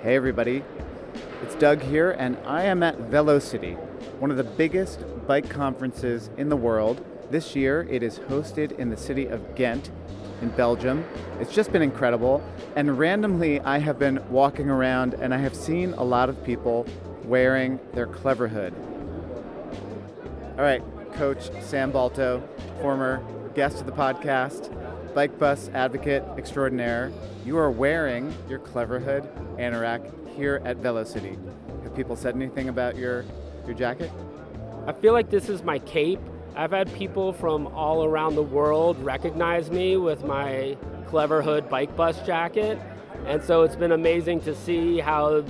Hey everybody, it's Doug here, and I am at Velocity, one of the biggest bike conferences in the world. This year it is hosted in the city of Ghent in Belgium. It's just been incredible, and randomly I have been walking around and I have seen a lot of people wearing their Clever Hood. All right, Coach Sam Balto, former guest of the podcast, bike bus advocate extraordinaire. You are wearing your Clever Hood anorak here at Velocity. Have people said anything about your jacket? I feel like this is my cape. I've had people from all around the world recognize me with my Clever Hood bike bus jacket. And so it's been amazing to see how,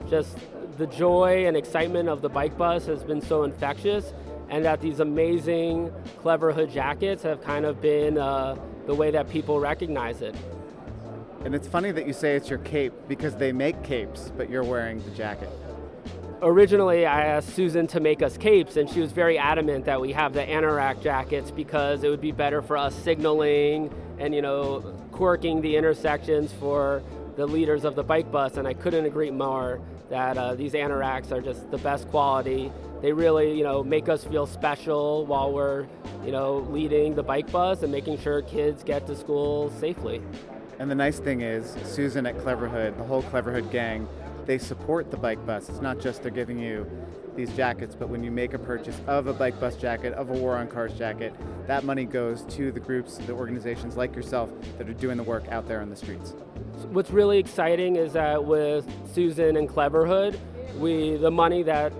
just the joy and excitement of the bike bus has been so infectious, and that these amazing Clever Hood jackets have kind of been the way that people recognize it. And it's funny that you say it's your cape because they make capes, but you're wearing the jacket. Originally, I asked Susan to make us capes, and she was very adamant that we have the anorak jackets because it would be better for us signaling and, corking the intersections for the leaders of the bike bus. And I couldn't agree more that these anoraks are just the best quality. They really, make us feel special while we're, leading the bike bus and making sure kids get to school safely. And the nice thing is, Susan at Clever Hood, the whole Clever Hood gang, they support the bike bus. It's not just they're giving you these jackets, but when you make a purchase of a bike bus jacket, of a War on Cars jacket, that money goes to the groups, the organizations like yourself that are doing the work out there on the streets. What's really exciting is that with Susan and Clever Hood, the money that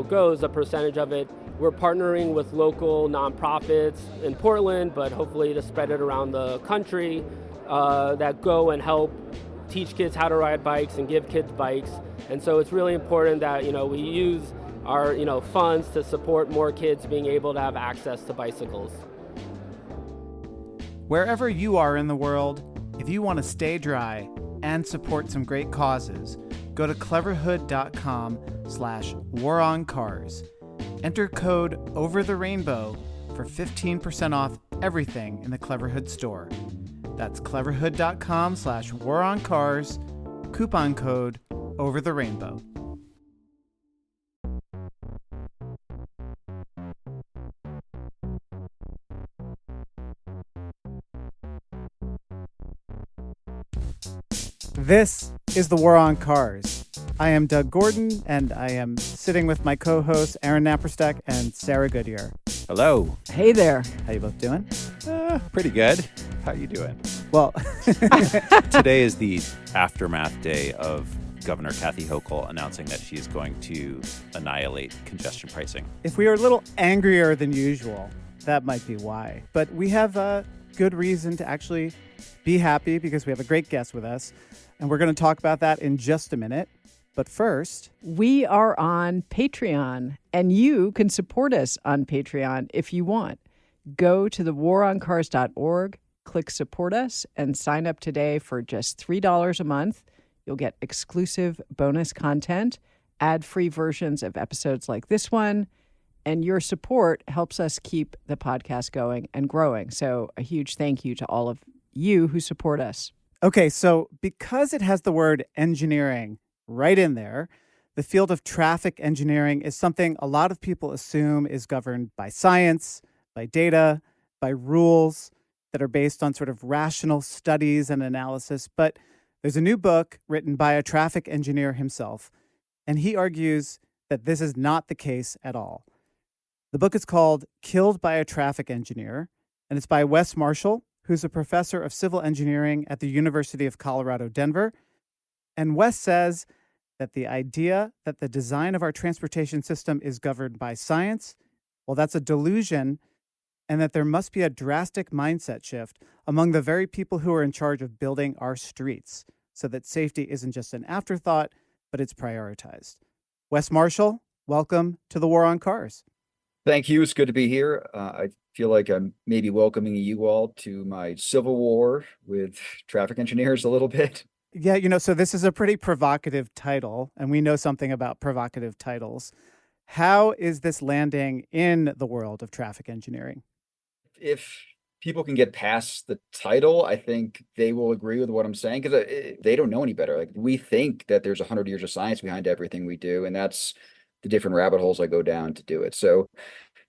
goes, a percentage of it, we're partnering with local nonprofits in Portland, but hopefully to spread it around the country, that go and help teach kids how to ride bikes and give kids bikes. And so it's really important that we use our funds to support more kids being able to have access to bicycles. Wherever you are in the world, if you want to stay dry and support some great causes, go to cleverhood.com/waroncars. Enter code OverTheRainbow for 15% off everything in the Clever Hood store. That's cleverhood.com/waroncars, coupon code OverTheRainbow. This is the War on Cars. I am Doug Gordon, and I am sitting with my co-hosts Aaron Naprostek and Sarah Goodyear. Hello. Hey there. How you both doing? Pretty good. How you doing? Well, Today is the aftermath day of Governor Kathy Hochul announcing that she is going to annihilate congestion pricing. if we are a little angrier than usual, that might be why. But we have a good reason to actually be happy because we have a great guest with us, and we're going to talk about that in just a minute. But first, We are on Patreon, and you can support us on Patreon if you want. Go to thewaroncars.org, click support us, and sign up today for just $3 a month. You'll get exclusive bonus content, ad-free versions of episodes like this one, and your support helps us keep the podcast going and growing. So a huge thank you to all of you who support us. okay, so because it has the word engineering right in there, the field of traffic engineering is something a lot of people assume is governed by science, by data, by rules that are based on sort of rational studies and analysis. But there's a new book written by a traffic engineer himself, and he argues that this is not the case at all. The book is called Killed by a Traffic Engineer, and it's by Wes Marshall, who's a professor of civil engineering at the University of Colorado, Denver. And Wes says that the idea that the design of our transportation system is governed by science, well, that's a delusion, and that there must be a drastic mindset shift among the very people who are in charge of building our streets so that safety isn't just an afterthought, but it's prioritized. Wes Marshall, welcome to the War on Cars. Thank you. It's good to be here. I feel like I'm maybe welcoming you all to my civil war with traffic engineers a little bit. Yeah, so this is a pretty provocative title, and we know something about provocative titles. How is this landing in the world of traffic engineering? If people can get past the title, I think they will agree with what I'm saying because they don't know any better. Like we think that there's 100 years of science behind everything we do, and that's the different rabbit holes I go down to do it. So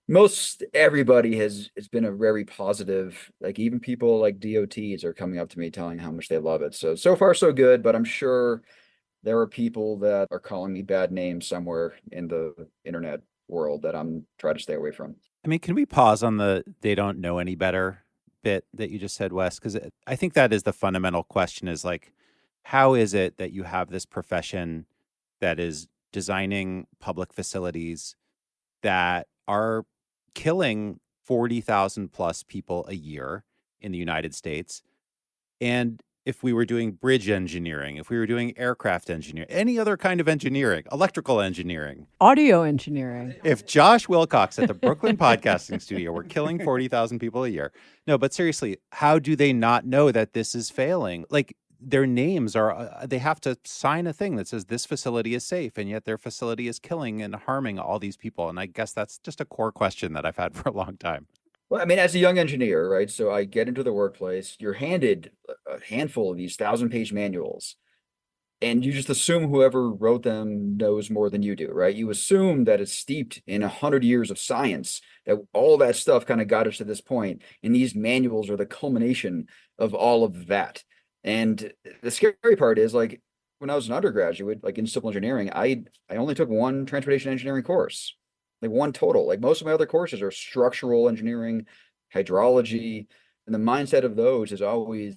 most everybody has it's been a very positive, like even people like DOTs are coming up to me telling how much they love it. So far so good, but I'm sure there are people that are calling me bad names somewhere in the internet world that I'm trying to stay away from. I mean, can we pause on the they don't know any better bit that you just said, Wes? Because I think that is the fundamental question is like, how is it that you have this profession that is designing public facilities that are killing 40,000 plus people a year in the United States? And if we were doing bridge engineering, if we were doing aircraft engineering, any other kind of engineering, electrical engineering, Audio engineering. if Josh Wilcox at the Brooklyn Podcasting Studio were killing 40,000 people a year, no, but seriously, how do they not know that this is failing? Like their names are, they have to sign a thing that says this facility is safe, and yet their facility is killing and harming all these people. And I guess that's just a core question that I've had for a long time. Well, I mean, as a young engineer, right? So I get into the workplace, you're handed a handful of these 1,000-page manuals, and you just assume whoever wrote them knows more than you do, right? You assume that it's steeped in 100 years of science, that all that stuff kind of got us to this point, and these manuals are the culmination of all of that. And the scary part is, like, when I was an undergraduate, like in civil engineering, I only took one transportation engineering course, like one total. Like most of my other courses are structural engineering, hydrology, and the mindset of those is always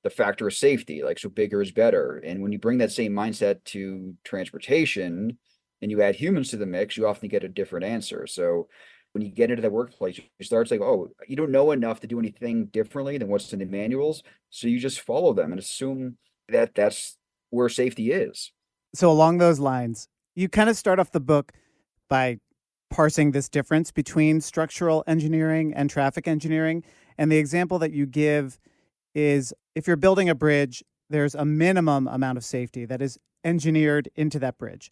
the factor of safety, like so bigger is better. And when you bring that same mindset to transportation and you add humans to the mix, you often get a different answer. So when you get into the workplace, you start saying, oh, you don't know enough to do anything differently than what's in the manuals. So you just follow them and assume that that's where safety is. So along those lines, you kind of start off the book by parsing this difference between structural engineering and traffic engineering. And the example that you give is if you're building a bridge, there's a minimum amount of safety that is engineered into that bridge.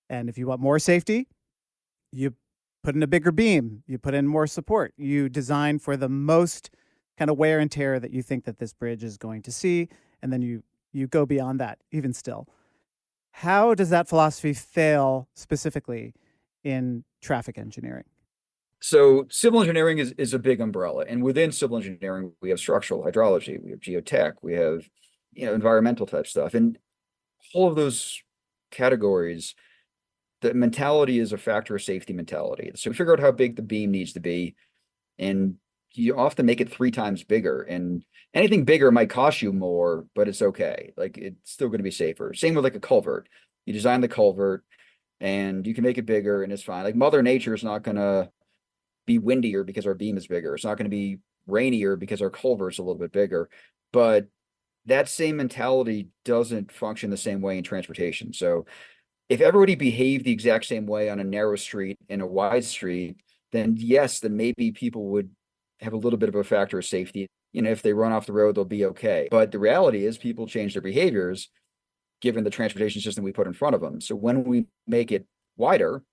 And if you want more safety, you put in a bigger beam, you put in more support, you design for the most kind of wear and tear that you think that this bridge is going to see. And then you go beyond that even still. How does that philosophy fail specifically in traffic engineering? So civil engineering is a big umbrella. And within civil engineering, we have structural hydrology, we have geotech, we have, environmental type stuff. And all of those categories, the mentality is a factor of safety mentality. So we figure out how big the beam needs to be, and you often make it 3 times bigger. And anything bigger might cost you more, but it's okay. Like it's still going to be safer. Same with like a culvert. You design the culvert and you can make it bigger and it's fine. Like Mother Nature is not going to be windier because our beam is bigger. It's not going to be rainier because our culvert's a little bit bigger. But that same mentality doesn't function the same way in transportation. So if everybody behaved the exact same way on a narrow street and a wide street, then yes, then maybe people would have a little bit of a factor of safety. If they run off the road, they'll be okay. But the reality is people change their behaviors given the transportation system we put in front of them. So when we make it wider,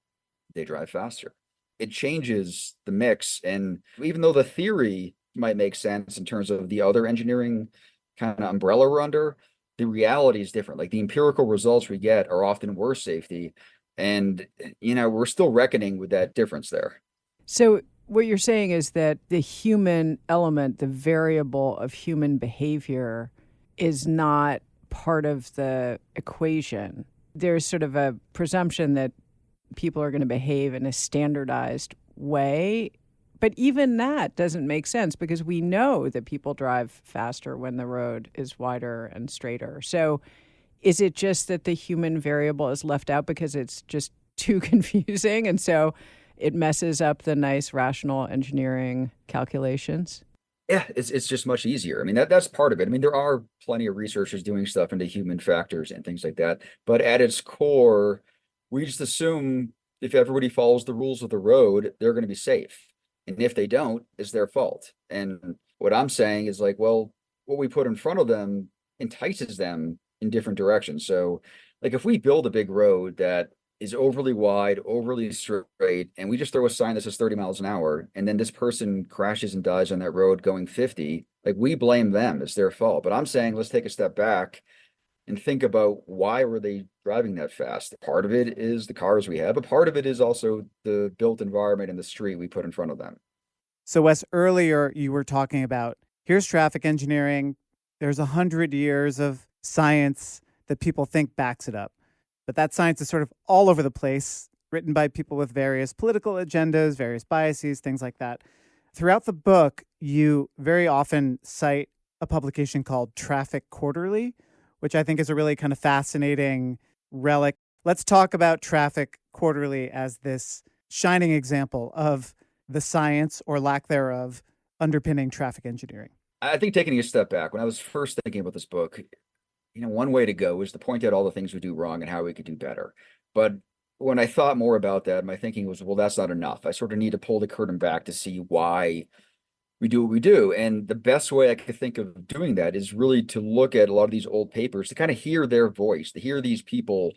they drive faster. It changes the mix. And even though the theory might make sense in terms of the other engineering kind of umbrella we're under, the reality is different. Like the empirical results we get are often worse safety. And, we're still reckoning with that difference there. So what you're saying is that the human element, the variable of human behavior, is not part of the equation. There's sort of a presumption that people are going to behave in a standardized way. But even that doesn't make sense because we know that people drive faster when the road is wider and straighter. So is it just that the human variable is left out because it's just too confusing and so it messes up the nice rational engineering calculations? Yeah, it's just much easier. I mean, that's part of it. I mean, there are plenty of researchers doing stuff into human factors and things like that. But at its core, we just assume if everybody follows the rules of the road, they're going to be safe. And if they don't, it's their fault. And what I'm saying is like, well, what we put in front of them entices them in different directions. So like if we build a big road that is overly wide, overly straight, and we just throw a sign that says 30 miles an hour, and then this person crashes and dies on that road going 50, like we blame them. It's their fault. But I'm saying let's take a step back and think about why were they driving that fast. Part of it is the cars we have, but part of it is also the built environment and the street we put in front of them. So, Wes, earlier you were talking about here's traffic engineering. There's 100 years of science that people think backs it up. But that science is sort of all over the place, written by people with various political agendas, various biases, things like that. Throughout the book, you very often cite a publication called Traffic Quarterly, which I think is a really kind of fascinating relic. Let's talk about Traffic Quarterly as this shining example of the science or lack thereof underpinning traffic engineering. I think taking a step back, when I was first thinking about this book, one way to go is to point out all the things we do wrong and how we could do better. But when I thought more about that, my thinking was, well, that's not enough. I sort of need to pull the curtain back to see why we do what we do. And the best way I could think of doing that is really to look at a lot of these old papers, to kind of hear their voice, to hear these people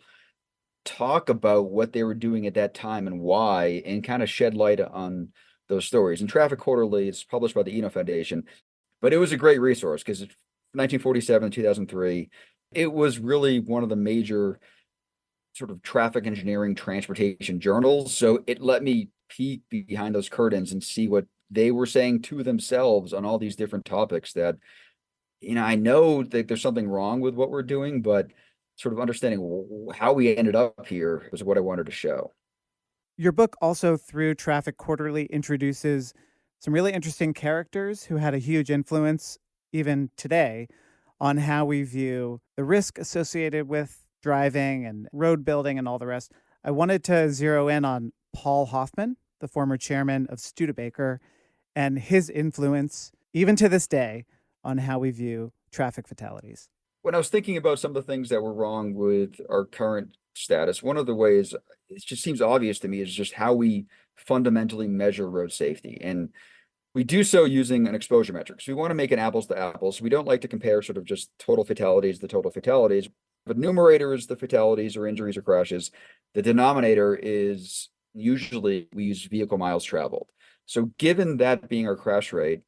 talk about what they were doing at that time and why, and kind of shed light on those stories. And Traffic Quarterly is published by the Eno Foundation, but it was a great resource because 1947, 2003, it was really one of the major sort of traffic engineering transportation journals. So it let me peek behind those curtains and see what they were saying to themselves on all these different topics that, I know that there's something wrong with what we're doing, but sort of understanding how we ended up here was what I wanted to show. Your book also, through Traffic Quarterly, introduces some really interesting characters who had a huge influence, even today, on how we view the risk associated with driving and road building and all the rest. I wanted to zero in on Paul Hoffman, the former chairman of Studebaker, and his influence, even to this day, on how we view traffic fatalities. When I was thinking about some of the things that were wrong with our current status, one of the ways it just seems obvious to me is just how we fundamentally measure road safety. And we do so using an exposure metric. So we want to make an apples to apples. We don't like to compare sort of just total fatalities to total fatalities. The numerator is the fatalities or injuries or crashes. The denominator is usually we use vehicle miles traveled. So given that being our crash rate,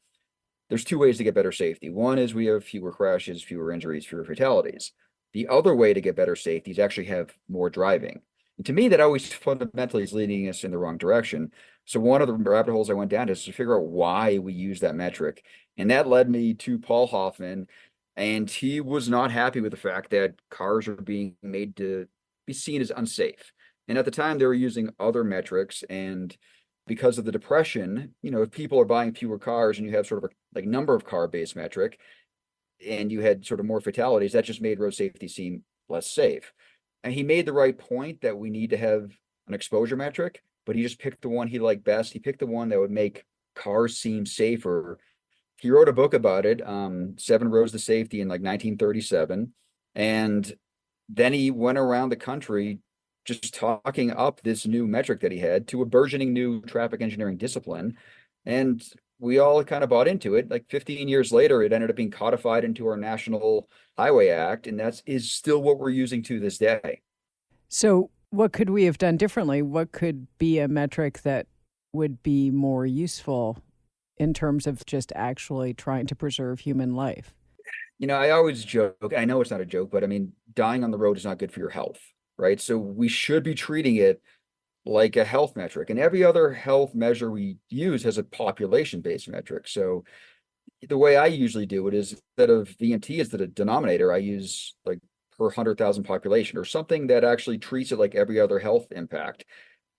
there's two ways to get better safety. One is we have fewer crashes, fewer injuries, fewer fatalities. The other way to get better safety is actually have more driving. And to me, that always fundamentally is leading us in the wrong direction. So one of the rabbit holes I went down is to figure out why we use that metric. And that led me to Paul Hoffman. And he was not happy with the fact that cars are being made to be seen as unsafe. And at the time, they were using other metrics. And because of the depression, if people are buying fewer cars and you have sort of a like number of car based metric and you had sort of more fatalities, that just made road safety seem less safe. And he made the right point that we need to have an exposure metric, but he just picked the one he liked best. He picked the one that would make cars seem safer. He wrote a book about it, 7 Roads to Safety, in like 1937. And then he went around the country just talking up this new metric that he had to a burgeoning new traffic engineering discipline. And we all kind of bought into it. Like 15 years later, it ended up being codified into our National Highway Act, and that is still what we're using to this day. So what could we have done differently? What could be a metric that would be more useful in terms of just actually trying to preserve human life? I always joke, I know it's not a joke, but I mean, dying on the road is not good for your health, right? So we should be treating it like a health metric, and every other health measure we use has a population-based metric. So the way I usually do it is, instead of VMT as the denominator, I use like per 100,000 population or something that actually treats it like every other health impact.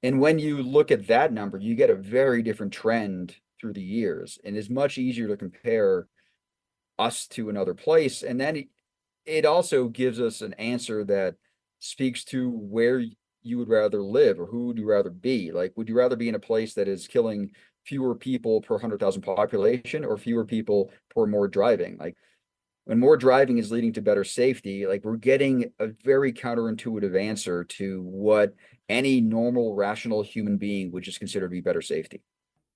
And when you look at that number, you get a very different trend through the years, and it's much easier to compare us to another place. And then it also gives us an answer that speaks to where you would rather live, or who would you rather be? Like, would you rather be in a place that is killing fewer people per 100,000 population, or fewer people per more driving? Like, when more driving is leading to better safety, like, we're getting a very counterintuitive answer to what any normal, rational human being would just consider to be better safety.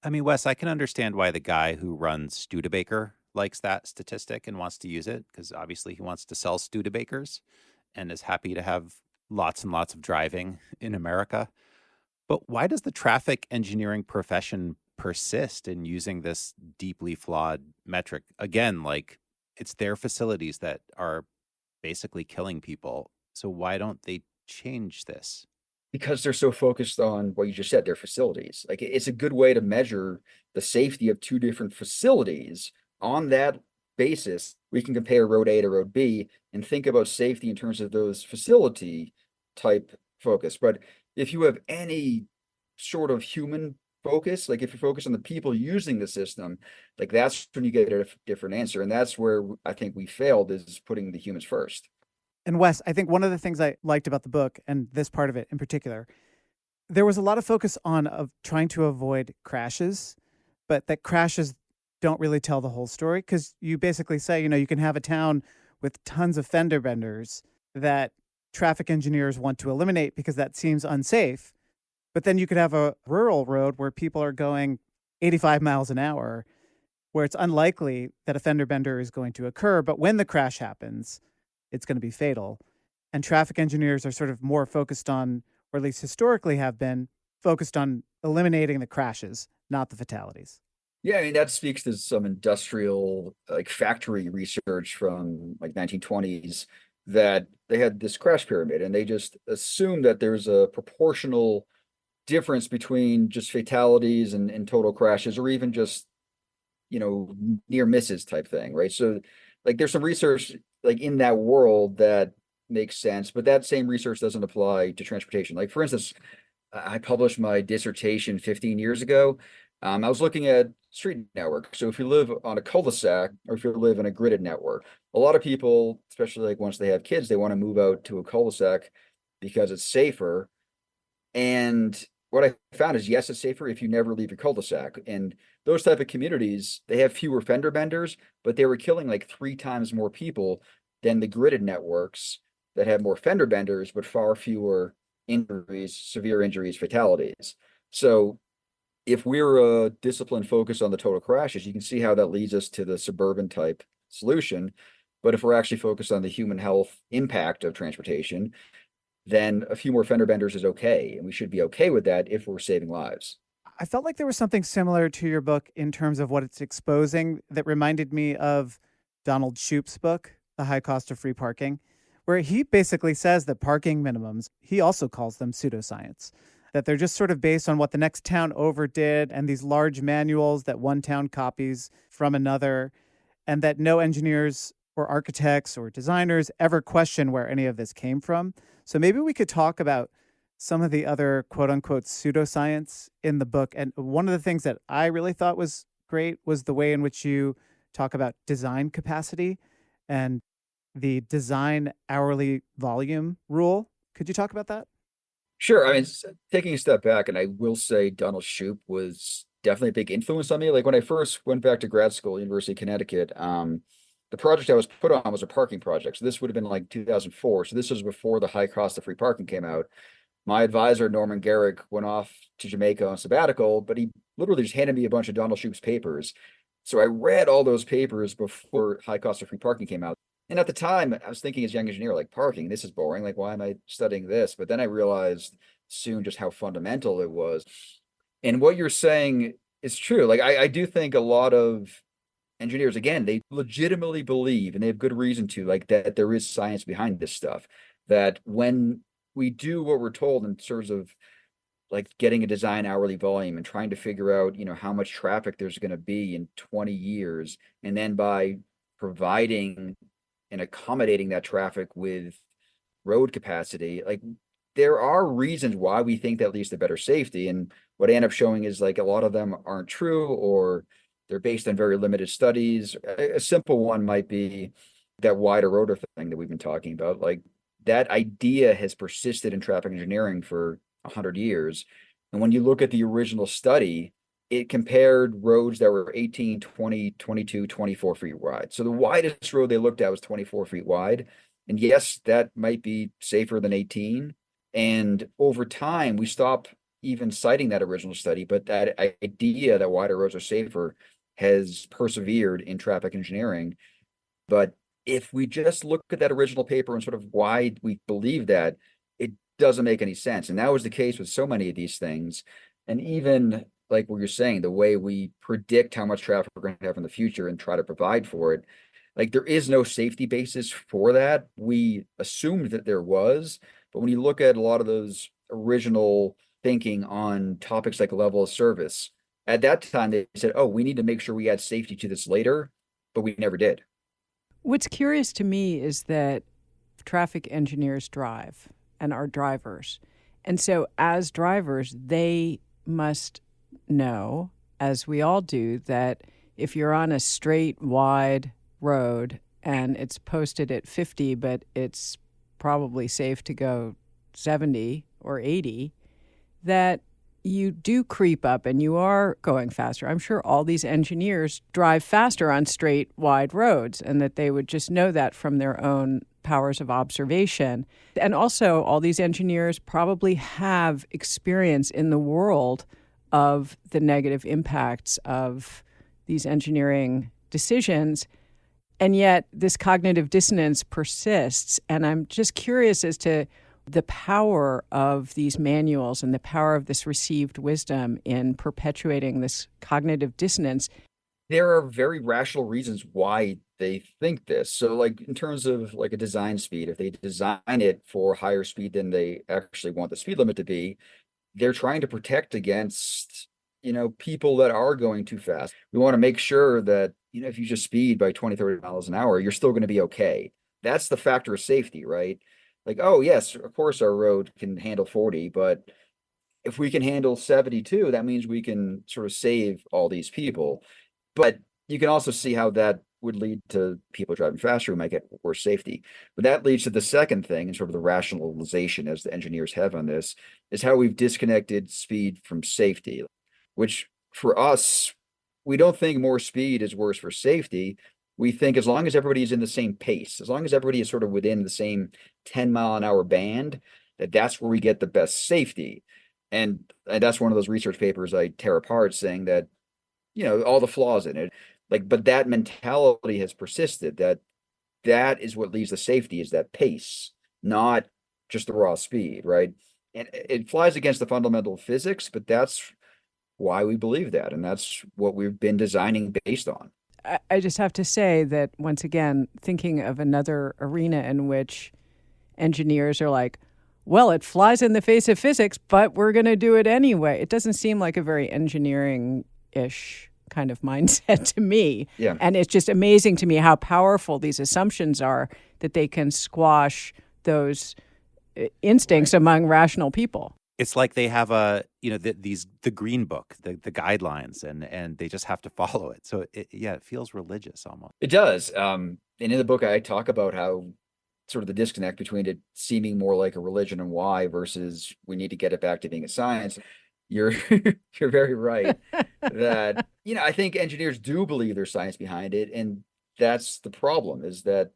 I mean, Wes, I can understand why the guy who runs Studebaker likes that statistic and wants to use it, because obviously he wants to sell Studebakers and is happy to have lots and lots of driving in America. But why does the traffic engineering profession persist in using this deeply flawed metric? Again, like it's their facilities that are basically killing people. So why don't they change this? Because they're so focused on what you just said, their facilities. Like it's a good way to measure the safety of two different facilities. On that basis, we can compare road A to road B and think about safety in terms of those facility type focus. But if you have any sort of human focus, like if you focus on the people using the system, like that's when you get a different answer. And that's where I think we failed, is putting the humans first. And Wes, I think one of the things I liked about the book, and this part of it in particular, there was a lot of focus on of trying to avoid crashes, but that crashes don't really tell the whole story, because you basically say, you can have a town with tons of fender benders that traffic engineers want to eliminate because that seems unsafe. But then you could have a rural road where people are going 85 miles an hour, where it's unlikely that a fender bender is going to occur. But when the crash happens, it's going to be fatal. And traffic engineers are sort of more focused on, or at least historically have been, focused on eliminating the crashes, not the fatalities. Yeah, I mean, that speaks to some industrial, like factory research from like 1920s, that they had this crash pyramid and they just assumed that there's a proportional difference between just fatalities and total crashes, or even just, near misses type thing, right? So like there's some research like in that world that makes sense, but that same research doesn't apply to transportation. Like for instance, I published my dissertation 15 years ago. I was looking at street network. So if you live on a cul-de-sac or if you live in a gridded network, a lot of people, especially like once they have kids, they want to move out to a cul-de-sac because it's safer. And what I found is, yes, it's safer if you never leave your cul-de-sac. And those type of communities, they have fewer fender benders, but they were killing like 3 times more people than the gridded networks that have more fender benders, but far fewer injuries, severe injuries, fatalities. So if we're a discipline focused on the total crashes, you can see how that leads us to the suburban type solution. But if we're actually focused on the human health impact of transportation, then a few more fender benders is okay. And we should be okay with that if we're saving lives. I felt like there was something similar to your book in terms of what it's exposing that reminded me of Donald Shoup's book, The High Cost of Free Parking, where he basically says that parking minimums, he also calls them pseudoscience, that they're just sort of based on what the next town over did and these large manuals that one town copies from another, and that no engineers or architects or designers ever question where any of this came from. So maybe we could talk about some of the other quote unquote pseudoscience in the book. And one of the things that I really thought was great was the way in which you talk about design capacity and the design hourly volume rule. Could you talk about that? Sure. I mean, taking a step back, and I will say Donald Shoup was definitely a big influence on me. Like when I first went back to grad school, University of Connecticut, the project I was put on was a parking project. So this would have been like 2004. So this was before the high cost of free parking came out. My advisor, Norman Garrick, went off to Jamaica on sabbatical, but he literally just handed me a bunch of Donald Shoup's papers. So I read all those papers before high cost of free parking came out. And at the time, I was thinking as a young engineer, like parking, this is boring. Like, why am I studying this? But then I realized soon just how fundamental it was. And what you're saying is true. Like, I do think a lot of engineers, again, they legitimately believe, and they have good reason to, like that there is science behind this stuff, that when we do what we're told in terms of like getting a design hourly volume and trying to figure out, how much traffic there's going to be in 20 years, and then by providing and accommodating that traffic with road capacity, like there are reasons why we think that leads to better safety. And what I end up showing is like a lot of them aren't true, or they're based on very limited studies. A simple one might be that wider rotor thing that we've been talking about. Like that idea has persisted in traffic engineering for 100 years. And when you look at the original study, it compared roads that were 18, 20, 22, 24 feet wide. So the widest road they looked at was 24 feet wide. And yes, that might be safer than 18. And over time, we stopped even citing that original study, but that idea that wider roads are safer has persevered in traffic engineering. But if we just look at that original paper and sort of why we believe that, it doesn't make any sense. And that was the case with so many of these things. And even like what you're saying, the way we predict how much traffic we're going to have in the future and try to provide for it, like there is no safety basis for that. We assumed that there was, but when you look at a lot of those original thinking on topics like level of service, at that time they said, oh, we need to make sure we add safety to this later, but we never did. What's curious to me is that traffic engineers drive and are drivers. And so as drivers, they must know, as we all do, that if you're on a straight, wide road and it's posted at 50, but it's probably safe to go 70 or 80, that you do creep up and you are going faster. I'm sure all these engineers drive faster on straight, wide roads, and that they would just know that from their own powers of observation. And also, all these engineers probably have experience in the world of the negative impacts of these engineering decisions. And yet, this cognitive dissonance persists. And I'm just curious as to the power of these manuals and the power of this received wisdom in perpetuating this cognitive dissonance. There are very rational reasons why they think this. So like in terms of like a design speed, if they design it for higher speed than they actually want the speed limit to be, they're trying to protect against, people that are going too fast. We want to make sure that, if you just speed by 20, 30 miles an hour, you're still going to be okay. That's the factor of safety, right? Like, oh, yes, of course our road can handle 40, but if we can handle 72, that means we can sort of save all these people. But you can also see how that would lead to people driving faster who might get worse safety. But that leads to the second thing, and sort of the rationalization as the engineers have on this, is how we've disconnected speed from safety, which for us, we don't think more speed is worse for safety. We think as long as everybody's in the same pace, as long as everybody is sort of within the same 10-mile-an-hour band, that's where we get the best safety. And that's one of those research papers I tear apart saying that, all the flaws in it. But that mentality has persisted, that is what leads to safety, is that pace, not just the raw speed, right? And it flies against the fundamental physics, but that's why we believe that. And that's what we've been designing based on. I just have to say that, once again, thinking of another arena in which engineers are like, well, it flies in the face of physics, but we're going to do it anyway. It doesn't seem like a very engineering-ish kind of mindset to me. Yeah. And it's just amazing to me how powerful these assumptions are, that they can squash those instincts among rational people. It's like they have the green book, the guidelines, and they just have to follow it. So it feels religious almost. It does. And in the book, I talk about how sort of the disconnect between it seeming more like a religion and why versus we need to get it back to being a science. You're you're very right that, I think engineers do believe there's science behind it. And that's the problem, is that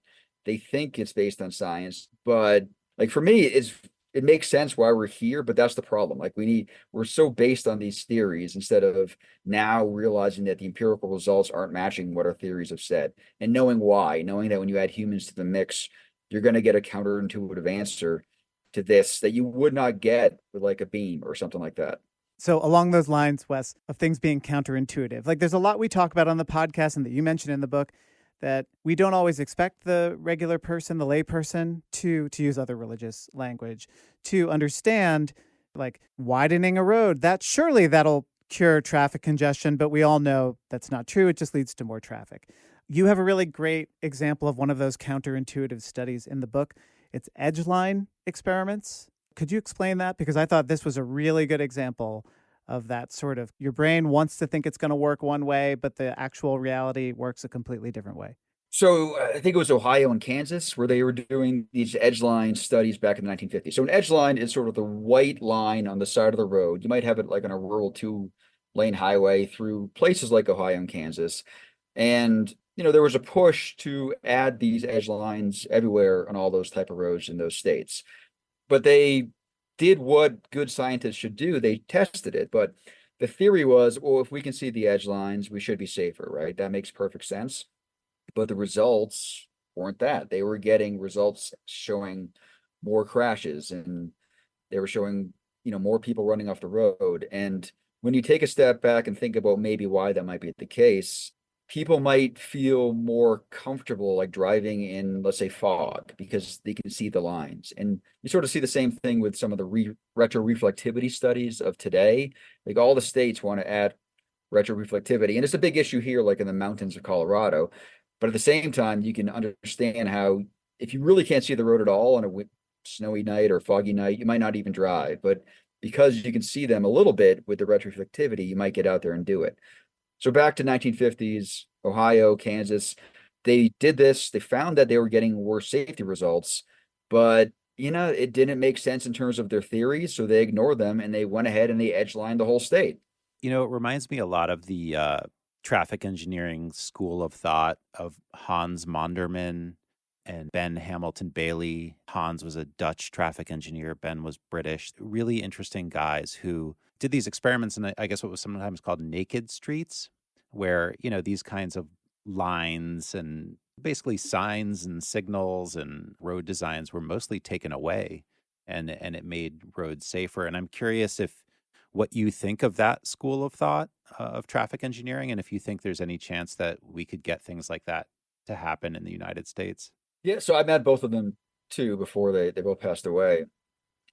they think it's based on science. But like for me, it makes sense why we're here, but that's the problem. Like we're so based on these theories instead of now realizing that the empirical results aren't matching what our theories have said, and knowing why, knowing that when you add humans to the mix, you're going to get a counterintuitive answer to this that you would not get with like a beam or something like that. So along those lines, Wes, of things being counterintuitive, like there's a lot we talk about on the podcast and that you mentioned in the book that we don't always expect the regular person, the lay person, to use other religious language, to understand, like widening a road, that'll cure traffic congestion, but we all know that's not true. It just leads to more traffic. You have a really great example of one of those counterintuitive studies in the book. It's edgeline experiments. Could you explain that? Because I thought this was a really good example of that sort of, your brain wants to think it's going to work one way, but the actual reality works a completely different way. So I think it was Ohio and Kansas where they were doing these edgeline studies back in the 1950s. So an edgeline is sort of the white line on the side of the road. You might have it like on a rural 2-lane highway through places like Ohio and Kansas. And, there was a push to add these edge lines everywhere on all those type of roads in those states. But they did what good scientists should do. They tested it. But the theory was, well, if we can see the edge lines, we should be safer, right? That makes perfect sense. But the results weren't that. They were getting results showing more crashes and They were showing, more people running off the road. And when you take a step back and think about maybe why that might be the case, people might feel more comfortable like driving in, let's say, fog, because they can see the lines. And you sort of see the same thing with some of the retroreflectivity studies of today. Like all the states want to add retroreflectivity, and it's a big issue here, like in the mountains of Colorado. But at the same time, you can understand how if you really can't see the road at all on a snowy night or foggy night, you might not even drive. But because you can see them a little bit with the retroreflectivity, you might get out there and do it. So back to 1950s, Ohio, Kansas, they did this. They found that they were getting worse safety results, but it didn't make sense in terms of their theories, so they ignored them and they went ahead and they edge-lined the whole state. It reminds me a lot of the traffic engineering school of thought of Hans Monderman and Ben Hamilton Bailey. Hans was a Dutch traffic engineer. Ben was British. Really interesting guys who did these experiments in, I guess, what was sometimes called naked streets, where, these kinds of lines and basically signs and signals and road designs were mostly taken away, and it made roads safer. And I'm curious what you think of that school of thought of traffic engineering, and if you think there's any chance that we could get things like that to happen in the United States. Yeah, so I met both of them too before they both passed away.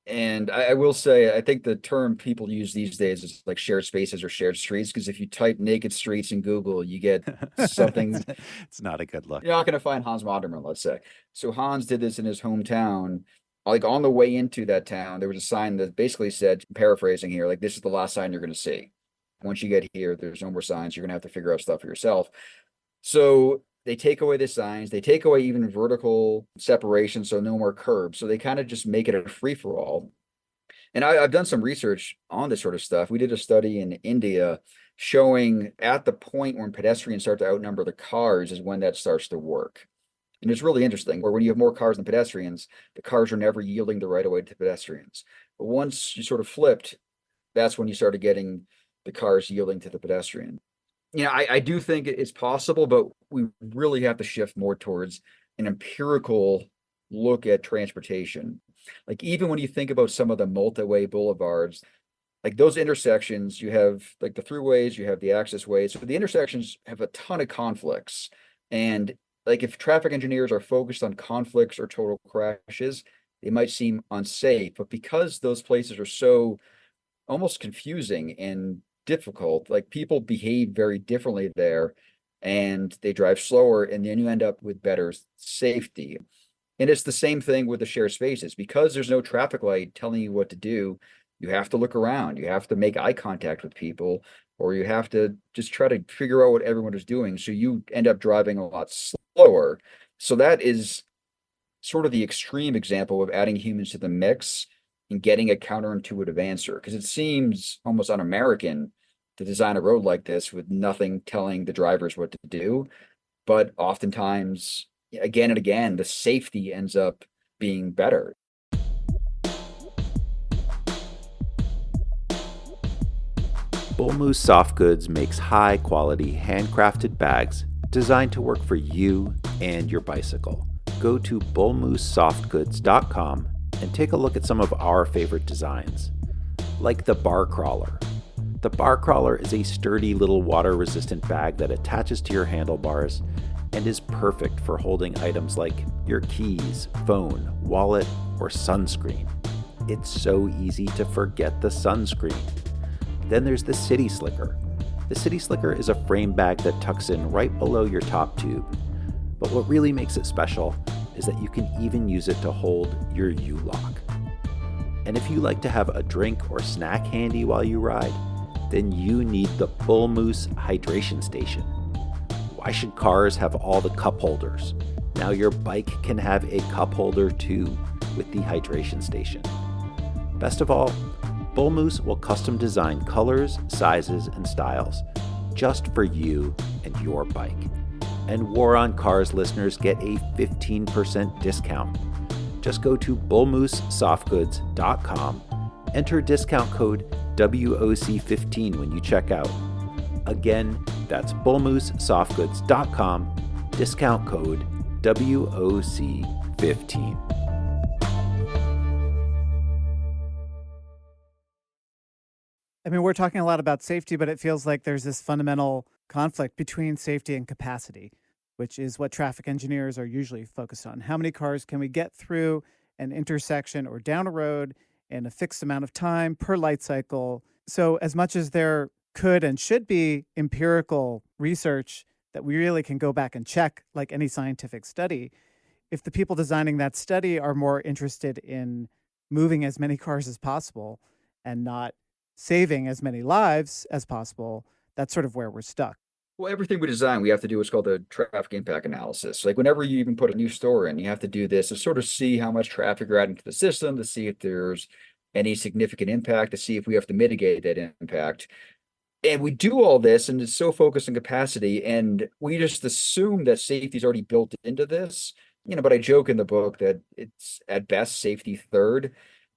And I will say, I think the term people use these days is like shared spaces or shared streets, because if you type naked streets in Google, you get something. It's not a good look. You're not going to find Hans Monderman, let's say. So Hans did this in his hometown. Like on the way into that town, there was a sign that basically said, paraphrasing here, like, this is the last sign you're going to see. Once you get here, there's no more signs. You're going to have to figure out stuff for yourself. So they take away the signs. They take away even vertical separation, so no more curbs. So they kind of just make it a free-for-all. And I've done some research on this sort of stuff. We did a study in India showing at the point when pedestrians start to outnumber the cars is when that starts to work. And it's really interesting, where when you have more cars than pedestrians, the cars are never yielding the right of way to pedestrians. But once you sort of flipped, that's when you started getting the cars yielding to the pedestrian. I do think it's possible, but we really have to shift more towards an empirical look at transportation. Like even when you think about some of the multi-way boulevards, like those intersections, you have like the throughways, you have the access ways. So the intersections have a ton of conflicts. And like if traffic engineers are focused on conflicts or total crashes, they might seem unsafe. But because those places are so almost confusing and difficult, like people behave very differently there, and they drive slower, and then you end up with better safety. And it's the same thing with the shared spaces. Because there's no traffic light telling you what to do, you have to look around, you have to make eye contact with people, or you have to just try to figure out what everyone is doing, so you end up driving a lot slower. So that is sort of the extreme example of adding humans to the mix and getting a counterintuitive answer, because it seems almost un-American to design a road like this with nothing telling the drivers what to do. But oftentimes, again and again, the safety ends up being better. Bull Moose Soft Goods makes high-quality, handcrafted bags designed to work for you and your bicycle. Go to bullmoosesoftgoods.com and take a look at some of our favorite designs, like the Bar Crawler. The Bar Crawler is a sturdy little water-resistant bag that attaches to your handlebars and is perfect for holding items like your keys, phone, wallet, or sunscreen. It's so easy to forget the sunscreen. Then there's the City Slicker. The City Slicker is a frame bag that tucks in right below your top tube. But what really makes it special is that you can even use it to hold your U-lock. And if you like to have a drink or snack handy while you ride, then you need the Bull Moose Hydration Station. Why should cars have all the cup holders? Now your bike can have a cup holder too with the hydration station. Best of all, Bull Moose will custom design colors, sizes, and styles just for you and your bike. And War on Cars listeners get a 15% discount. Just go to bullmoosesoftgoods.com, enter discount code WOC15 when you check out. Again, that's bullmoosesoftgoods.com, discount code WOC15. I mean, we're talking a lot about safety, but it feels like there's this fundamental conflict between safety and capacity, which is what traffic engineers are usually focused on. How many cars can we get through an intersection or down a road in a fixed amount of time per light cycle? So, as much as there could and should be empirical research that we really can go back and check, like any scientific study, if the people designing that study are more interested in moving as many cars as possible and not saving as many lives as possible, that's sort of where we're stuck. Well, everything we design, we have to do what's called the traffic impact analysis. Like whenever you even put a new store in, you have to do this to sort of see how much traffic you're adding to the system, to see if there's any significant impact, to see if we have to mitigate that impact. And we do all this, and it's so focused on capacity, and we just assume that safety is already built into this. But I joke in the book that it's at best safety third,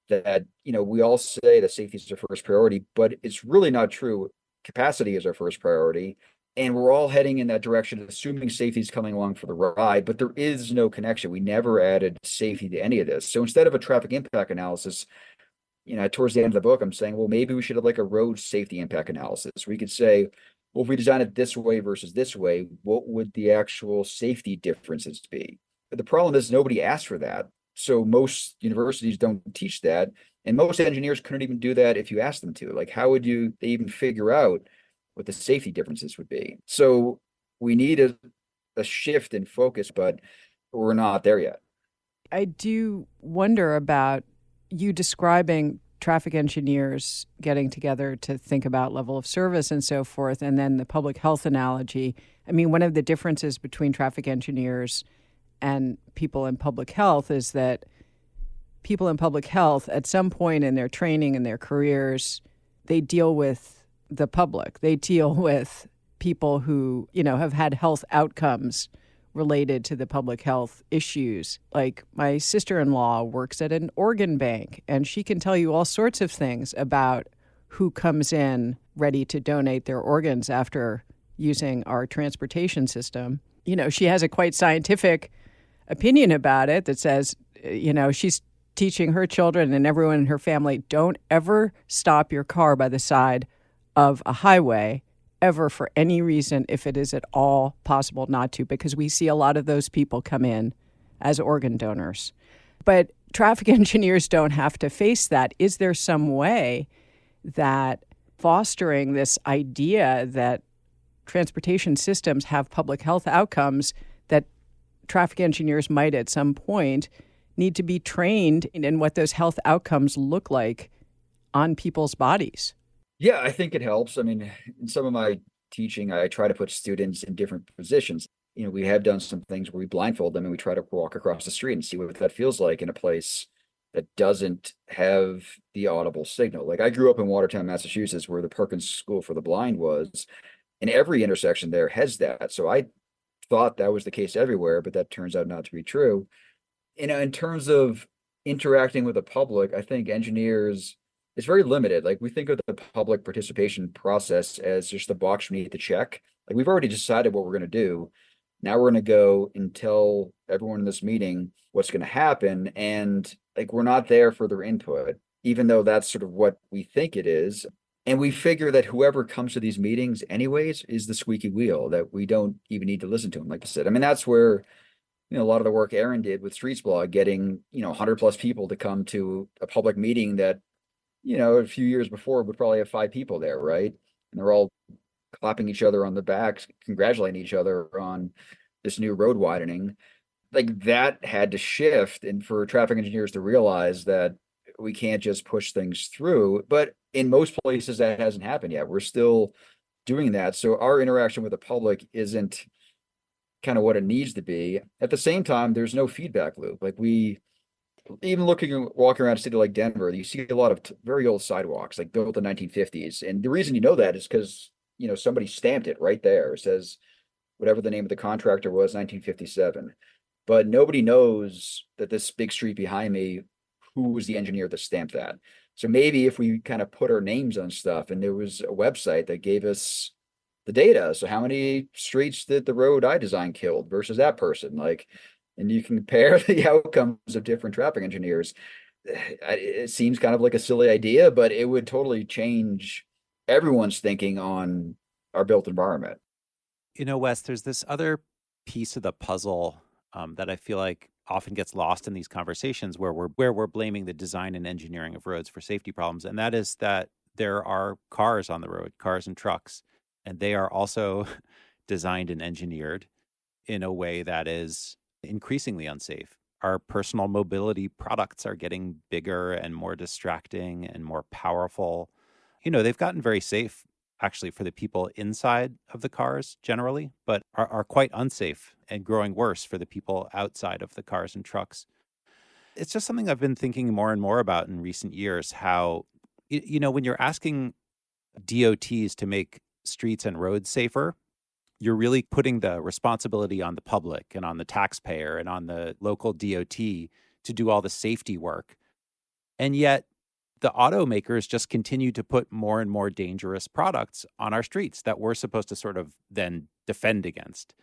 that, we all say that safety is our first priority, but it's really not true. Capacity is our first priority. And we're all heading in that direction, assuming safety is coming along for the ride, but there is no connection. We never added safety to any of this. So instead of a traffic impact analysis, towards the end of the book, I'm saying, well, maybe we should have like a road safety impact analysis. We could say, well, if we design it this way versus this way, what would the actual safety differences be? But the problem is nobody asked for that. So most universities don't teach that. And most engineers couldn't even do that if you asked them to. Like, how would they even figure out what the safety differences would be? So we need a shift in focus, but we're not there yet. I do wonder about you describing traffic engineers getting together to think about level of service and so forth, and then the public health analogy. I mean, one of the differences between traffic engineers and people in public health is that people in public health, at some point in their training and their careers, they deal with the public. They deal with people who, have had health outcomes related to the public health issues. Like my sister-in-law works at an organ bank, and she can tell you all sorts of things about who comes in ready to donate their organs after using our transportation system. She has a quite scientific opinion about it that says, she's teaching her children and everyone in her family, don't ever stop your car by the side of a highway ever for any reason if it is at all possible not to, because we see a lot of those people come in as organ donors. But traffic engineers don't have to face that. Is there some way that fostering this idea that transportation systems have public health outcomes, that traffic engineers might at some point need to be trained in what those health outcomes look like on people's bodies? Yeah, I think it helps. I mean, in some of my teaching, I try to put students in different positions. We have done some things where we blindfold them and we try to walk across the street and see what that feels like in a place that doesn't have the audible signal. Like I grew up in Watertown, Massachusetts, where the Perkins School for the Blind was, and every intersection there has that. So I thought that was the case everywhere, but that turns out not to be true. In terms of interacting with the public, I think engineers, it's very limited. Like we think of the public participation process as just the box we need to check. Like we've already decided what we're going to do. Now we're going to go and tell everyone in this meeting what's going to happen. And like, we're not there for their input, even though that's sort of what we think it is. And we figure that whoever comes to these meetings anyways is the squeaky wheel, that we don't even need to listen to them. Like I said, I mean, that's where, a lot of the work Aaron did with Streets Blog, getting, 100 plus people to come to a public meeting that, a few years before would probably have 5 people there, right? And they're all clapping each other on the backs, congratulating each other on this new road widening. Like that had to shift, and for traffic engineers to realize that we can't just push things through. But in most places that hasn't happened yet. We're still doing that. So our interaction with the public isn't kind of what it needs to be. At the same time, there's no feedback loop. Like even walking around a city like Denver, you see a lot of very old sidewalks, like built in the 1950s. And the reason you know that is because, somebody stamped it right there. It says whatever the name of the contractor was, 1957. But nobody knows that this big street behind me, who was the engineer that stamped that. So maybe if we kind of put our names on stuff and there was a website that gave us the data. So how many streets did the road I designed killed versus that person? Like, and you can compare the outcomes of different traffic engineers. It seems kind of like a silly idea, but it would totally change everyone's thinking on our built environment. Wes, there's this other piece of the puzzle that I feel like often gets lost in these conversations where we're blaming the design and engineering of roads for safety problems, and that is that there are cars on the road, cars and trucks, and they are also designed and engineered in a way that is increasingly unsafe. Our personal mobility products are getting bigger and more distracting and more powerful. They've gotten very safe actually for the people inside of the cars generally, but are quite unsafe and growing worse for the people outside of the cars and trucks. It's just something I've been thinking more and more about in recent years, how, when you're asking DOTs to make streets and roads safer, you're really putting the responsibility on the public and on the taxpayer and on the local DOT to do all the safety work. And yet the automakers just continue to put more and more dangerous products on our streets that we're supposed to sort of then defend against.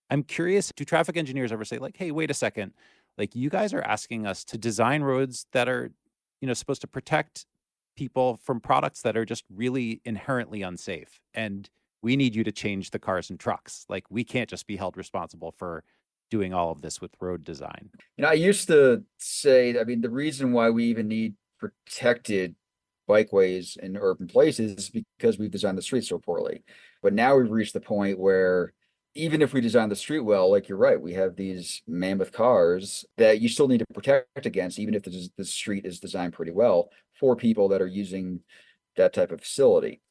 I'm curious, do traffic engineers ever say like, hey, wait a second, like you guys are asking us to design roads that are, supposed to protect people from products that are just really inherently unsafe. And we need you to change the cars and trucks. Like we can't just be held responsible for doing all of this with road design. I used to say, the reason why we even need protected bikeways in urban places is because we've designed the streets so poorly. But now we've reached the point where even if we design the street well, like you're right, we have these mammoth cars that you still need to protect against, even if the street is designed pretty well for people that are using that type of facility.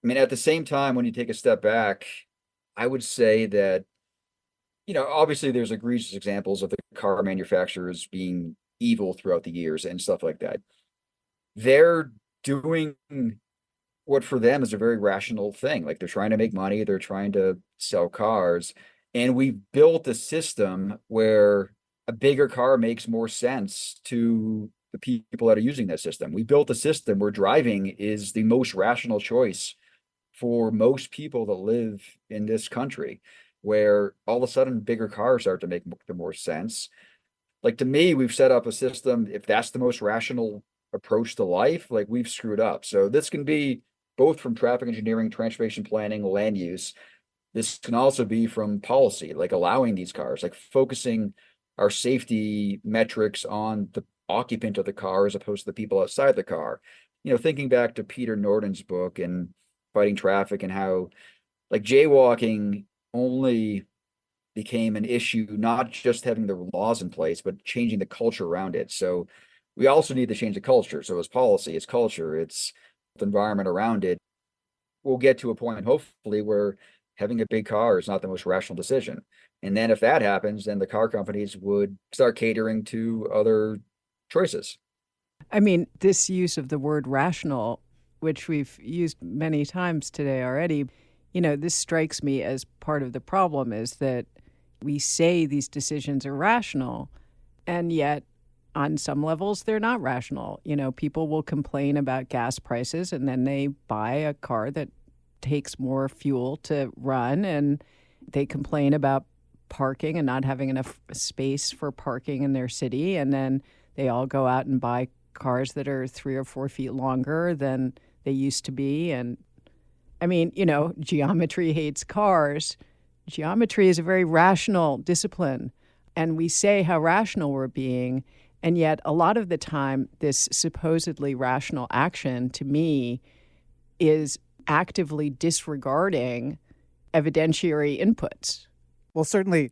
At the same time, when you take a step back, I would say that, obviously there's egregious examples of the car manufacturers being evil throughout the years and stuff like that. They're doing what for them is a very rational thing. Like they're trying to make money, they're trying to sell cars. And we've built a system where a bigger car makes more sense to the people that are using that system. We built a system where driving is the most rational choice for most people that live in this country, where all of a sudden bigger cars start to make more sense. Like to me, we've set up a system, if that's the most rational approach to life, like we've screwed up. So this can be both from traffic engineering, transportation planning, land use. This can also be from policy, like allowing these cars, like focusing our safety metrics on the occupant of the car as opposed to the people outside the car. Thinking back to Peter Norton's book and Fighting Traffic and how like jaywalking only became an issue, not just having the laws in place, but changing the culture around it. So we also need to change the culture. So it's policy, it's culture, it's the environment around it. We'll get to a point, hopefully, where having a big car is not the most rational decision. And then if that happens, then the car companies would start catering to other choices. This use of the word rational, which we've used many times today already, this strikes me as part of the problem is that we say these decisions are rational, and yet on some levels they're not rational. People will complain about gas prices and then they buy a car that takes more fuel to run, and they complain about parking and not having enough space for parking in their city, and then they all go out and buy cars that are 3 or 4 feet longer than they used to be. And geometry hates cars. Geometry is a very rational discipline, and we say how rational we're being, and yet a lot of the time this supposedly rational action to me is actively disregarding evidentiary inputs. Well, certainly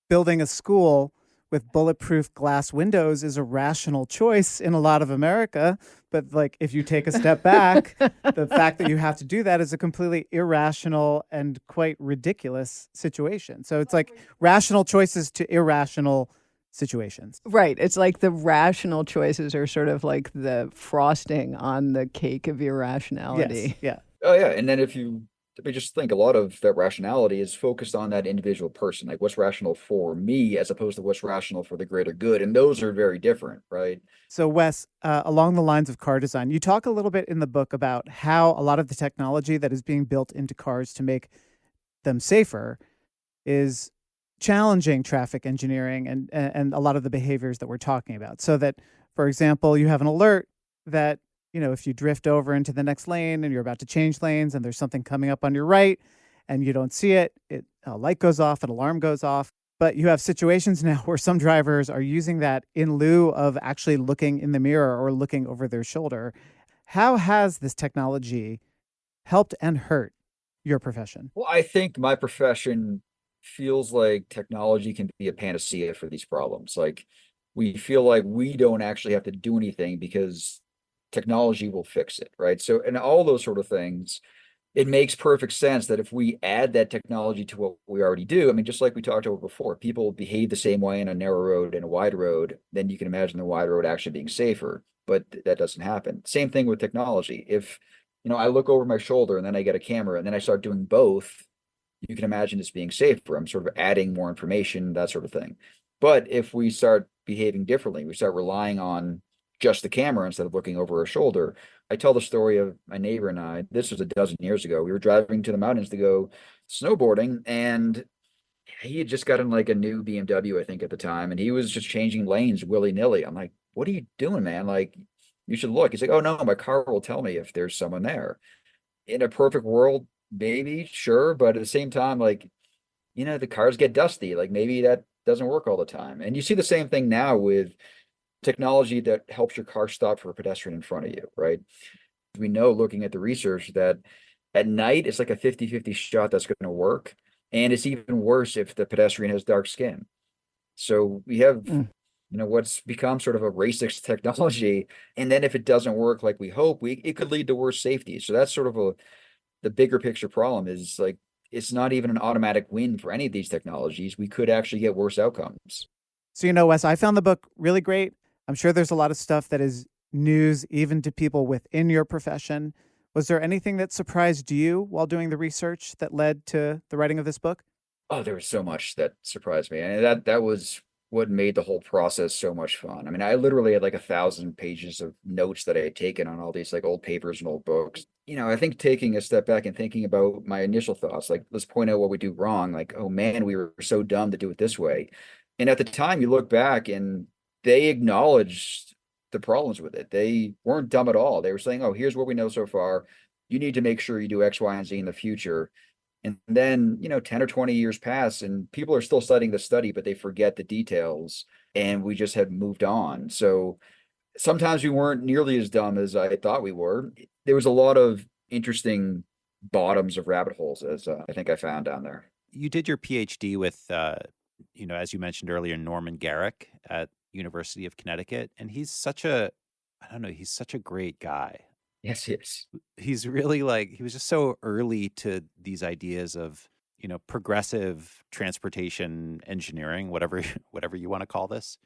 building a school with bulletproof glass windows is a rational choice in a lot of America. But like, if you take a step back, the fact that you have to do that is a completely irrational and quite ridiculous situation. So it's like rational choices to irrational situations. Right. It's like the rational choices are sort of like the frosting on the cake of irrationality. Yes. Yeah. Oh yeah. And then I just think a lot of that rationality is focused on that individual person, like what's rational for me as opposed to what's rational for the greater good. And those are very different, right? So Wes, along the lines of car design, you talk a little bit in the book about how a lot of the technology that is being built into cars to make them safer is challenging traffic engineering and a lot of the behaviors that we're talking about. So that, for example, you have an alert that if you drift over into the next lane and you're about to change lanes and there's something coming up on your right and you don't see it, a light goes off, an alarm goes off. But you have situations now where some drivers are using that in lieu of actually looking in the mirror or looking over their shoulder. How has this technology helped and hurt your profession? Well, I think my profession feels like technology can be a panacea for these problems. Like we feel like we don't actually have to do anything because technology will fix it, right? So, and all those sort of things, it makes perfect sense that if we add that technology to what we already do, I mean, just like we talked about before, people behave the same way in a narrow road and a wide road, then you can imagine the wide road actually being safer, but that doesn't happen. Same thing with technology. If, I look over my shoulder and then I get a camera and then I start doing both, you can imagine this being safer. I'm sort of adding more information, that sort of thing. But if we start behaving differently, we start relying on just the camera instead of looking over our shoulder. I tell the story of my neighbor and I. This was a dozen years ago. We were driving to the mountains to go snowboarding, and he had just gotten like a new BMW, I think, at the time, and he was just changing lanes willy-nilly. I'm like, what are you doing, man? Like, you should look. He's like, oh no, my car will tell me if there's someone there. In a perfect world, maybe, sure, but at the same time, like, the cars get dusty. Like maybe that doesn't work all the time. And you see the same thing now with technology that helps your car stop for a pedestrian in front of you, right? We know, looking at the research, that at night it's like a 50-50 shot that's going to work. And it's even worse if the pedestrian has dark skin. So we have, what's become sort of a racist technology. And then if it doesn't work like we hope, it could lead to worse safety. So that's sort of the bigger picture problem is like, it's not even an automatic win for any of these technologies. We could actually get worse outcomes. So, Wes, I found the book really great. I'm sure there's a lot of stuff that is news even to people within your profession. Was there anything that surprised you while doing the research that led to the writing of this book? Oh, there was so much that surprised me. And that was what made the whole process so much fun. I mean, I literally had like 1,000 pages of notes that I had taken on all these like old papers and old books. I think taking a step back and thinking about my initial thoughts, like, let's point out what we do wrong. Like, oh man, we were so dumb to do it this way. And at the time, you look back and they acknowledged the problems with it. They weren't dumb at all. They were saying, oh, here's what we know so far. You need to make sure you do X, Y, and Z in the future. And then, 10 or 20 years pass and people are still studying the study, but they forget the details and we just had moved on. So sometimes we weren't nearly as dumb as I thought we were. There was a lot of interesting bottoms of rabbit holes, as I think I found down there. You did your PhD with, as you mentioned earlier, Norman Garrick at University of Connecticut. And he's such a great guy. Yes, he is. He's really he was just so early to these ideas of, progressive transportation engineering, whatever you want to call this.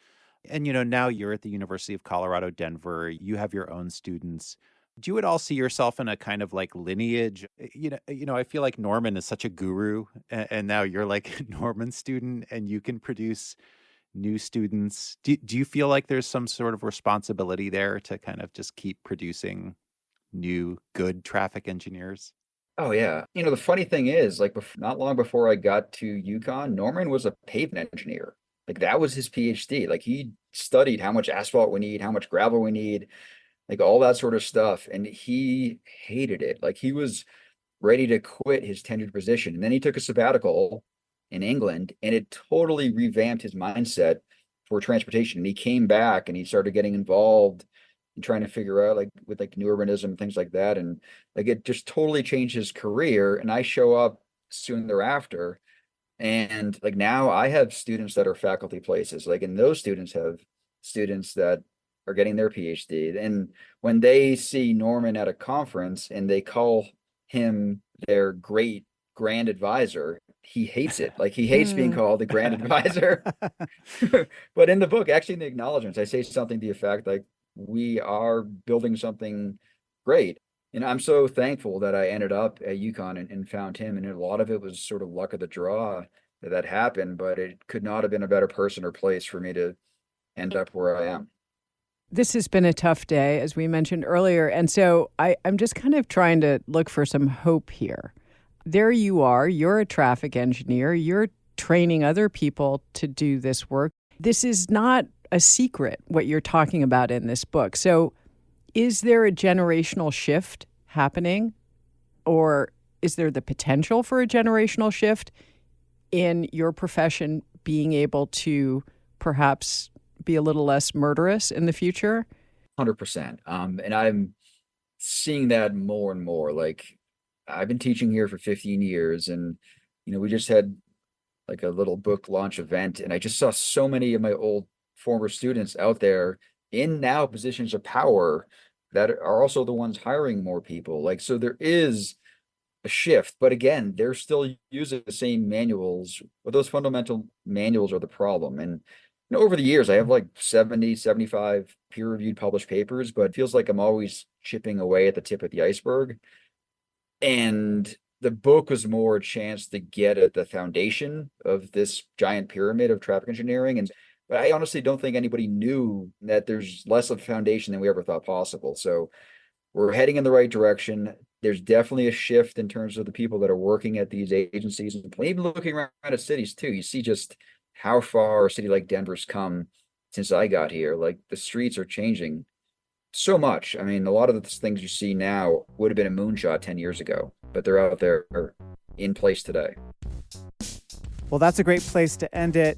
And, now you're at the University of Colorado, Denver. You have your own students. Do you at all see yourself in a kind of like lineage? I feel like Norman is such a guru, and now you're like a Norman student and you can produce new students. Do you feel like there's some sort of responsibility there to kind of just keep producing new good traffic engineers? Oh yeah. The funny thing is, like, not long before I got to UConn, Norman was a pavement engineer. Like that was his PhD. Like he studied how much asphalt we need, how much gravel we need, like all that sort of stuff. And he hated it. Like he was ready to quit his tenured position. And then he took a sabbatical in England and it totally revamped his mindset for transportation. And he came back and he started getting involved and trying to figure out like with like new urbanism and things like that. And like it just totally changed his career. And I show up soon thereafter. And like now I have students that are faculty places, like, and those students have students that are getting their PhD. And when they see Norman at a conference and they call him their great grand advisor, he hates it. Like he hates being called the grand advisor. But in the book, actually in the acknowledgments, I say something to the effect like, we are building something great. And I'm so thankful that I ended up at UConn and found him. And a lot of it was sort of luck of the draw that happened, but it could not have been a better person or place for me to end up where I am. This has been a tough day, as we mentioned earlier. And so I'm just kind of trying to look for some hope here. There you are. You're a traffic engineer. You're training other people to do this work. This is not a secret, what you're talking about in this book. So Is there a generational shift happening, or is there the potential for a generational shift in your profession being able to perhaps be a little less murderous in the future? 100%. And I'm seeing that more and more. Like, I've been teaching here for 15 years, and we just had like a little book launch event, and I just saw so many of my old former students out there in now positions of power that are also the ones hiring more people. Like, so there is a shift, but again, they're still using the same manuals, but those fundamental manuals are the problem. And over the years, I have like 70, 75 peer-reviewed published papers, but it feels like I'm always chipping away at the tip of the iceberg. And the book was more a chance to get at the foundation of this giant pyramid of traffic engineering. But I honestly don't think anybody knew that there's less of a foundation than we ever thought possible. So we're heading in the right direction. There's definitely a shift in terms of the people that are working at these agencies, and even looking around at cities too. You see just how far a city like Denver's come since I got here. Like, the streets are changing so much. I mean, a lot of the things you see now would have been a moonshot 10 years ago, but they're out there in place today. Well, that's a great place to end it.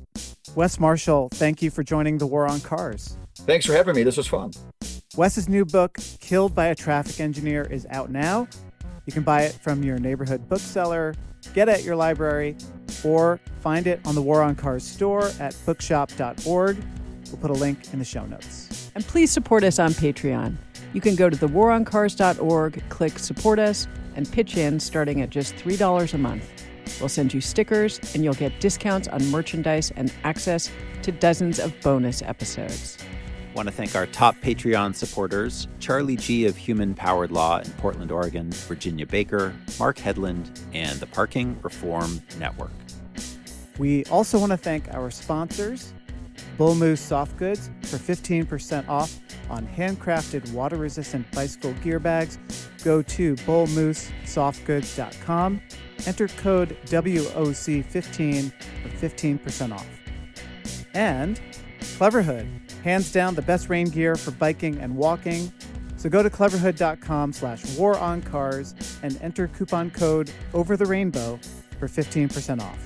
Wes Marshall, thank you for joining the War on Cars. Thanks for having me. This was fun. Wes's new book, Killed by a Traffic Engineer, is out now. You can buy it from your neighborhood bookseller, get it at your library, or find it on the War on Cars store at bookshop.org. We'll put a link in the show notes. And please support us on Patreon. You can go to thewaroncars.org, click Support Us, and pitch in starting at just $3 a month. We'll send you stickers, and you'll get discounts on merchandise and access to dozens of bonus episodes. I want to thank our top Patreon supporters, Charlie G. of Human Powered Law in Portland, Oregon, Virginia Baker, Mark Hedlund, and the Parking Reform Network. We also want to thank our sponsors, Bull Moose Soft Goods, for 15% off on handcrafted water-resistant bicycle gear bags. Go to bullmoosesoftgoods.com. Enter code WOC15 for 15% off. And Cleverhood, hands down the best rain gear for biking and walking. So go to cleverhood.com/waroncars and enter coupon code OverTheRainbow for 15% off.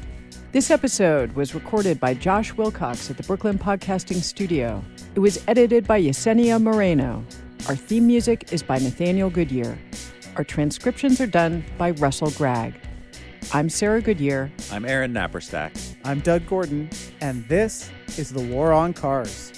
This episode was recorded by Josh Wilcox at the Brooklyn Podcasting Studio. It was edited by Yesenia Moreno. Our theme music is by Nathaniel Goodyear. Our transcriptions are done by Russell Gregg. I'm Sarah Goodyear. I'm Aaron Napperstack. I'm Doug Gordon, and this is The War on Cars.